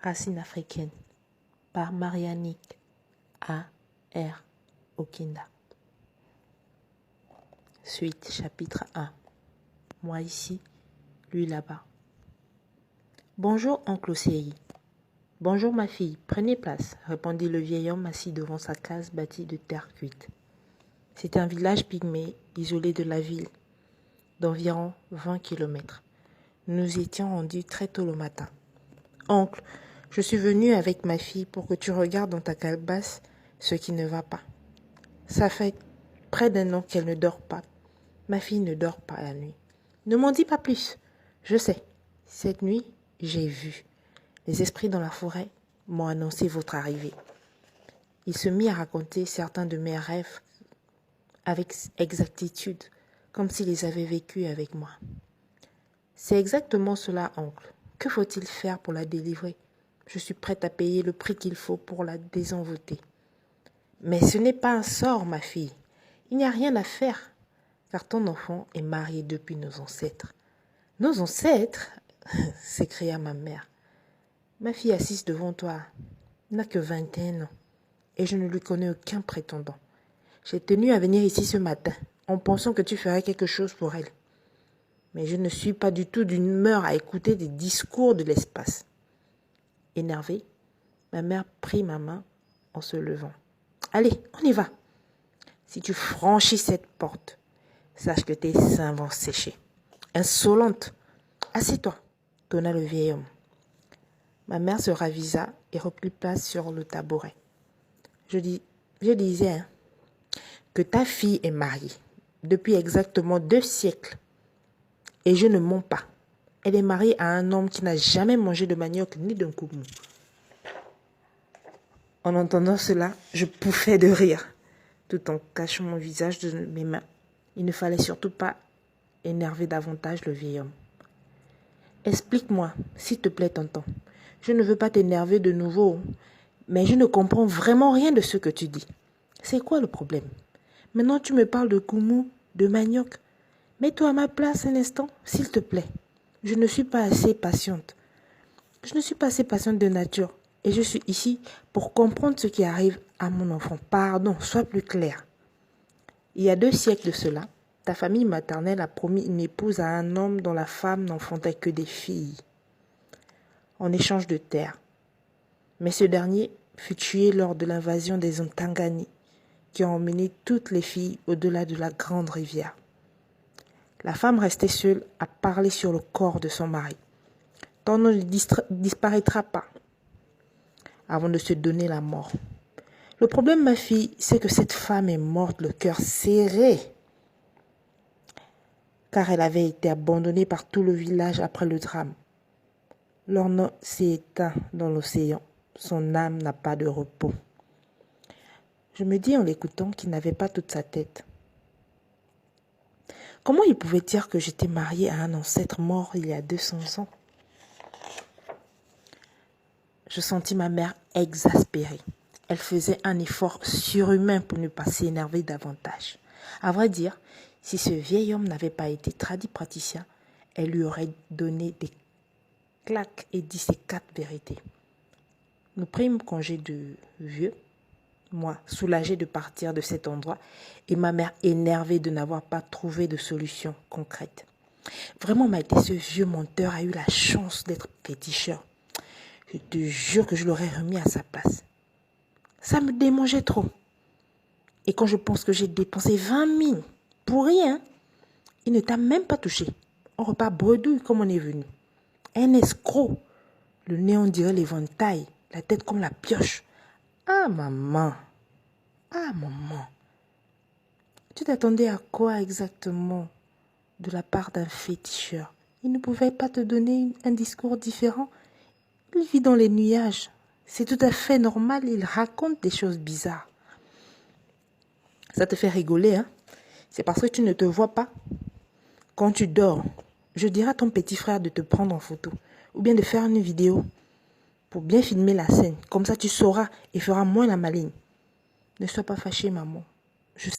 Racine africaine par Marianique A. R. Okinda. Suite, chapitre 1. Moi ici, lui là-bas. Bonjour, oncle Océi. Bonjour, ma fille. Prenez place, répondit le vieil homme assis devant sa case bâtie de terre cuite. C'était un village pygmée, isolé de la ville, d'environ 20 kilomètres. Nous étions rendus très tôt le matin. Oncle, je suis venu avec ma fille pour que tu regardes dans ta calebasse ce qui ne va pas. Ça fait près d'un an qu'elle ne dort pas. Ma fille ne dort pas la nuit. Ne m'en dis pas plus. Je sais. Cette nuit, j'ai vu. Les esprits dans la forêt m'ont annoncé votre arrivée. Il se mit à raconter certains de mes rêves avec exactitude, comme s'il les avait vécus avec moi. C'est exactement cela, oncle. Que faut-il faire pour la délivrer? Je suis prête à payer le prix qu'il faut pour la désenvoûter. Mais ce n'est pas un sort, ma fille. Il n'y a rien à faire, car ton enfant est marié depuis nos ancêtres. Nos ancêtres? S'écria ma mère. Ma fille assise devant toi n'a que 21 ans et je ne lui connais aucun prétendant. J'ai tenu à venir ici ce matin en pensant que tu ferais quelque chose pour elle. Mais je ne suis pas du tout d'une humeur à écouter des discours de l'espace. Énervée, ma mère prit ma main en se levant. Allez, on y va. Si tu franchis cette porte, sache que tes seins vont sécher. Insolente, assieds-toi, donna le vieil homme. Ma mère se ravisa et reprit place sur le tabouret. Je disais que ta fille est mariée depuis exactement 2 siècles. Et je ne mens pas. Elle est mariée à un homme qui n'a jamais mangé de manioc ni d'un koumou. En entendant cela, je pouffais de rire, tout en cachant mon visage de mes mains. Il ne fallait surtout pas énerver davantage le vieil homme. Explique-moi, s'il te plaît, tonton. Je ne veux pas t'énerver de nouveau, mais je ne comprends vraiment rien de ce que tu dis. C'est quoi le problème? Maintenant, tu me parles de koumou, de manioc. Mets-toi à ma place un instant, s'il te plaît. Je ne suis pas assez patiente. Je ne suis pas assez patiente de nature. Et je suis ici pour comprendre ce qui arrive à mon enfant. Pardon, sois plus clair. Il y a 2 siècles de cela, ta famille maternelle a promis une épouse à un homme dont la femme n'enfantait que des filles, en échange de terre. Mais ce dernier fut tué lors de l'invasion des Ntangani, qui ont emmené toutes les filles au-delà de la grande rivière. La femme restait seule à parler sur le corps de son mari. Ton nom ne disparaîtra pas avant de se donner la mort. Le problème, ma fille, c'est que cette femme est morte le cœur serré, car elle avait été abandonnée par tout le village après le drame. Leur nom s'est éteint dans l'océan. Son âme n'a pas de repos. Je me dis en l'écoutant qu'il n'avait pas toute sa tête. Comment il pouvait dire que j'étais mariée à un ancêtre mort il y a 200 ans? Je sentis ma mère exaspérée. Elle faisait un effort surhumain pour ne pas s'énerver davantage. À vrai dire, si ce vieil homme n'avait pas été praticien, elle lui aurait donné des claques et dit ses 4 vérités. Nous prîmes congé de vieux, moi soulagée de partir de cet endroit et ma mère énervée de n'avoir pas trouvé de solution concrète. Vraiment, Maïté, ce vieux menteur a eu la chance d'être féticheur. Je te jure que je l'aurais remis à sa place. Ça me démangeait trop. Et quand je pense que j'ai dépensé 20 000 pour rien, il ne t'a même pas touché. On repart bredouille comme on est venu. Un escroc. Le nez on dirait l'éventail, la tête comme la pioche. Ah maman. Ah maman. Tu t'attendais à quoi exactement de la part d'un féticheur? Il ne pouvait pas te donner un discours différent. Il vit dans les nuages. C'est tout à fait normal, il raconte des choses bizarres. Ça te fait rigoler, hein? C'est parce que tu ne te vois pas. Quand tu dors, je dirai à ton petit frère de te prendre en photo ou bien de faire une vidéo pour bien filmer la scène. Comme ça, tu sauras et feras moins la maligne. Ne sois pas fâchée, maman. Je